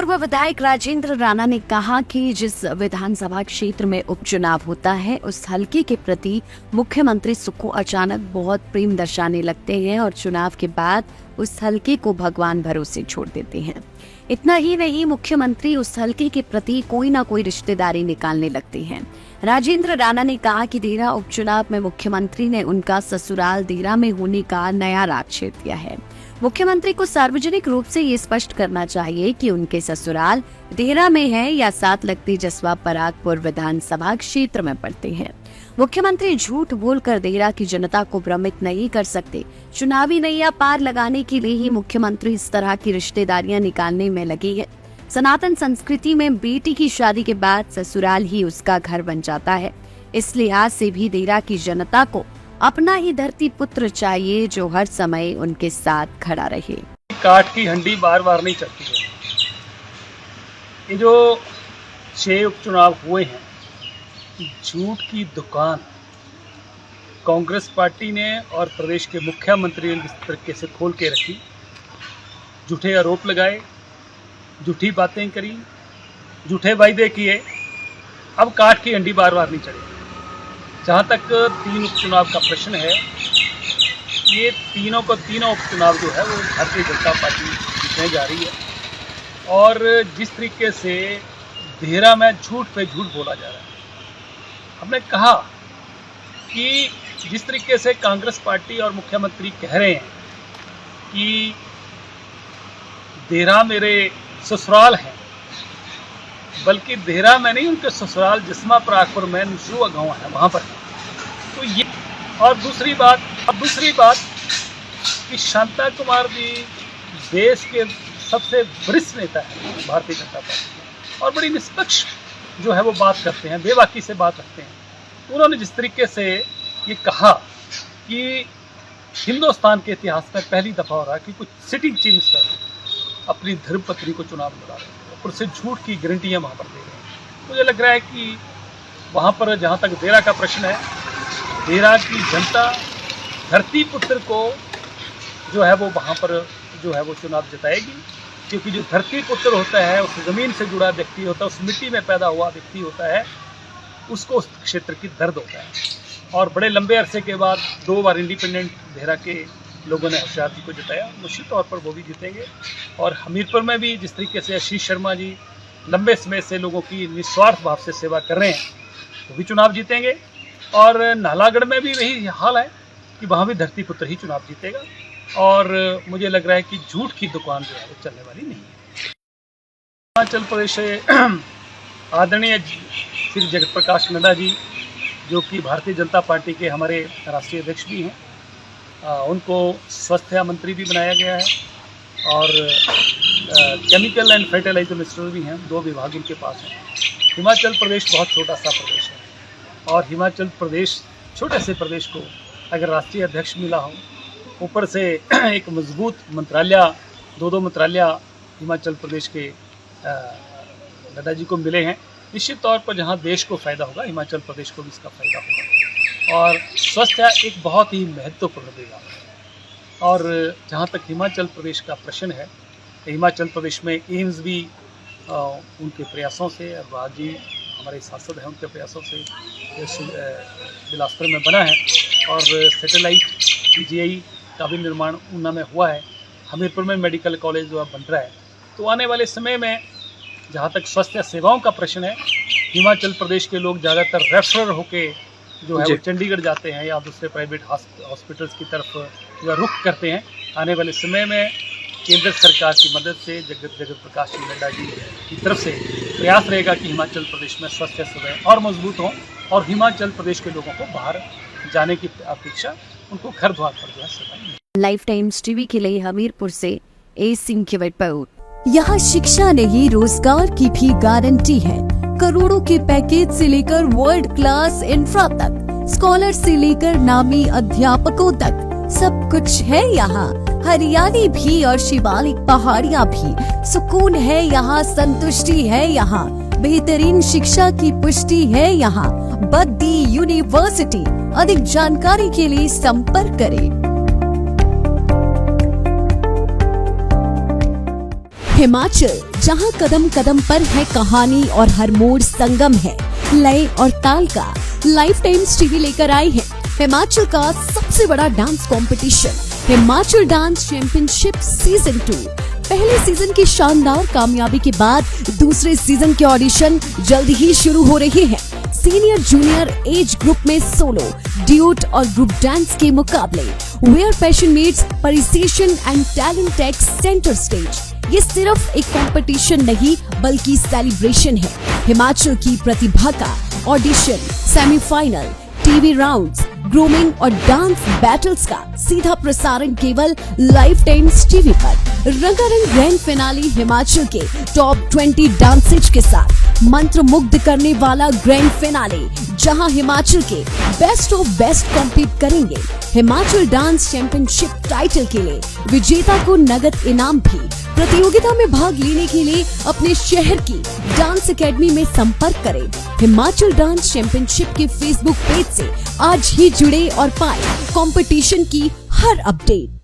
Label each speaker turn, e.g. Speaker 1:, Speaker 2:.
Speaker 1: पूर्व विधायक राजेंद्र राणा ने कहा कि जिस विधानसभा क्षेत्र में उपचुनाव होता है उस हलके के प्रति मुख्यमंत्री सुक्खू अचानक बहुत प्रेम दर्शाने लगते हैं और चुनाव के बाद उस हलके को भगवान भरोसे छोड़ देते हैं। इतना ही नहीं, मुख्यमंत्री उस हलके के प्रति कोई ना कोई रिश्तेदारी निकालने लगते हैं। राजेंद्र राणा ने कहा कि देरा उपचुनाव में मुख्यमंत्री ने उनका ससुराल देरा में होने का नया राग छेड़ दिया है। मुख्यमंत्री को सार्वजनिक रूप से ये स्पष्ट करना चाहिए कि उनके ससुराल देहरा में है या साथ लगते जसवा परागपुर विधानसभा क्षेत्र में पड़ते हैं। मुख्यमंत्री झूठ बोलकर देहरा की जनता को भ्रमित नहीं कर सकते। चुनावी नैया पार लगाने के लिए ही मुख्यमंत्री इस तरह की रिश्तेदारियां निकालने में लगी है। सनातन संस्कृति में बेटी की शादी के बाद ससुराल ही उसका घर बन जाता है। इस लिहाज से भी देहरा की जनता को अपना ही धरती पुत्र चाहिए जो हर समय उनके साथ खड़ा रहे।
Speaker 2: काठ की हंडी बार बार नहीं चलती है। ये जो 6 उपचुनाव हुए हैं, झूठ की दुकान कांग्रेस पार्टी ने और प्रदेश के मुख्यमंत्री ने जिस तरीके से खोल के रखी, झूठे आरोप लगाए, झूठी बातें करी, झूठे वायदे किए, अब काठ की हंडी बार बार नहीं चलेगी। जहाँ तक 3 उपचुनाव का प्रश्न है, ये तीनों उपचुनाव जो है वो भारतीय जनता पार्टी जीतने जा रही है। और जिस तरीके से देहरा में झूठ पे झूठ बोला जा रहा है, हमने कहा कि जिस तरीके से कांग्रेस पार्टी और मुख्यमंत्री कह रहे हैं कि देहरा मेरे ससुराल हैं, बल्कि देहरा में नहीं, उनके ससुराल जसवा परागपुर में नसरुआ गाँव है, वहाँ पर। तो ये और दूसरी बात कि शांता कुमार जी देश के सबसे वरिष्ठ नेता है भारतीय जनता पार्टी, और बड़ी निष्पक्ष जो है वो बात करते हैं, बेबाकी से बात रखते हैं। उन्होंने जिस तरीके से ये कहा कि हिंदुस्तान के इतिहास में पहली दफ़ा हो रहा है कि कुछ सिटिंग चीफ मिनिस्टर अपनी धर्मपत्नी को चुनाव लड़ा रहे हैं और उससे झूठ की गारंटियाँ वहाँ पर दे रहे हैं। मुझे लग रहा है कि वहाँ पर जहाँ तक देहरा का प्रश्न है, देहरा की जनता धरती पुत्र को जो है वो वहाँ पर जो है वो चुनाव जिताएगी, क्योंकि जो धरती पुत्र होता है, उस ज़मीन से जुड़ा व्यक्ति होता है, उस मिट्टी में पैदा हुआ व्यक्ति होता है, उसको उस क्षेत्र की दर्द होता है। और बड़े लंबे अरसे के बाद 2 बार इंडिपेंडेंट देहरा के लोगों ने होशियार जी को जिताया, निश्चित तौर पर वो भी जीतेंगे। और हमीरपुर में भी जिस तरीके से आशीष शर्मा जी लंबे समय से लोगों की निस्वार्थ भाव से सेवा कर रहे हैं, वो भी चुनाव जीतेंगे। और नालागढ़ में भी वही हाल है कि वहाँ भी धरती पुत्र ही चुनाव जीतेगा। और मुझे लग रहा है कि झूठ की दुकान जो है वो चलने वाली नहीं है। हिमाचल प्रदेश से आदरणीय श्री जगत प्रकाश नड्डा जी, जो कि भारतीय जनता पार्टी के हमारे राष्ट्रीय अध्यक्ष भी हैं, उनको स्वास्थ्य मंत्री भी बनाया गया है और केमिकल एंड फर्टिलाइजर मिनिस्टर भी हैं। 2 विभाग उनके पास हैं। हिमाचल प्रदेश बहुत छोटा सा प्रदेश है और हिमाचल प्रदेश, छोटे से प्रदेश को अगर राष्ट्रीय अध्यक्ष मिला हो, ऊपर से एक मजबूत मंत्रालय, 2 मंत्रालय हिमाचल प्रदेश के नड्डा जी को मिले हैं, निश्चित तौर पर जहां देश को फ़ायदा होगा, हिमाचल प्रदेश को भी इसका फ़ायदा होगा। और स्वास्थ्य एक बहुत ही महत्वपूर्ण विभाग है। और जहां तक हिमाचल प्रदेश का प्रश्न है, हिमाचल प्रदेश में एम्स भी उनके प्रयासों से, अरबाज जी हमारे सांसद हैं, उनके प्रयासों से बिलासपुर में बना है। और सैटेलाइट PGI का भी निर्माण ऊना में हुआ है। हमीरपुर में मेडिकल कॉलेज जो बन रहा है। तो आने वाले समय में जहाँ तक स्वास्थ्य सेवाओं का प्रश्न है, हिमाचल प्रदेश के लोग ज़्यादातर रेफर होके जो है वो चंडीगढ़ जाते हैं या दूसरे प्राइवेट हॉस्पिटल्स की तरफ जो रुख करते हैं। आने वाले समय में केंद्र सरकार की मदद से जगत प्रकाश नड्डा जी की तरफ से प्रयास रहेगा कि हिमाचल प्रदेश में स्वास्थ्य सेवाएं और मजबूत हों और हिमाचल प्रदेश के लोगों को बाहर जाने की अपेक्षा उनको घर द्वार पर जो है सेवाएं।
Speaker 1: लाइफ टाइम्स टीवी के लिए हमीरपुर से ए सिंह की रिपोर्ट। यहाँ शिक्षा नहीं, रोजगार की भी गारंटी है। करोड़ों के पैकेज से लेकर वर्ल्ड क्लास इंफ्रा तक, स्कॉलर से लेकर नामी अध्यापकों तक सब कुछ है यहाँ। हरियाली भी और शिवालिक पहाड़ियाँ भी, सुकून है यहाँ, संतुष्टि है यहाँ, बेहतरीन शिक्षा की पुष्टि है यहाँ। बद्दी यूनिवर्सिटी। अधिक जानकारी के लिए संपर्क करें। हिमाचल
Speaker 3: जहां कदम कदम पर है कहानी और हर मोड़ संगम है लय और ताल का। लाइफ टाइम्स टीवी लेकर आई है हिमाचल का सबसे बड़ा dance competition, Himachal dance championship season 2। पहले सीजन की शानदार कामयाबी के बाद दूसरे सीजन के ऑडिशन जल्द ही शुरू हो रहे हैं। सीनियर जूनियर एज ग्रुप में सोलो, ड्यूट और ग्रुप डांस के मुकाबले, where passion meets participation and talent takes centre stage. ये सिर्फ एक कंपटीशन नहीं बल्कि सेलिब्रेशन है। हिमाचल की प्रतिभा का audition, semifinal, TV rounds, grooming और डांस बैटल्स का सीधा प्रसारण केवल लाइफ टाइम्स टीवी पर। रंगारंग ग्रैंड फिनाले हिमाचल के टॉप 20 डांसेज के साथ मंत्रमुग्ध करने वाला ग्रैंड फिनाले, जहां हिमाचल के बेस्ट ऑफ बेस्ट कॉम्पीट करेंगे। हिमाचल डांस चैंपियनशिप टाइटल के लिए विजेता को नगद इनाम भी। प्रतियोगिता में भाग लेने के लिए अपने शहर की डांस एकेडमी में संपर्क करें। हिमाचल डांस चैंपियनशिप के फेसबुक पेज से आज ही जुड़े और पाएं कंपटीशन की हर अपडेट।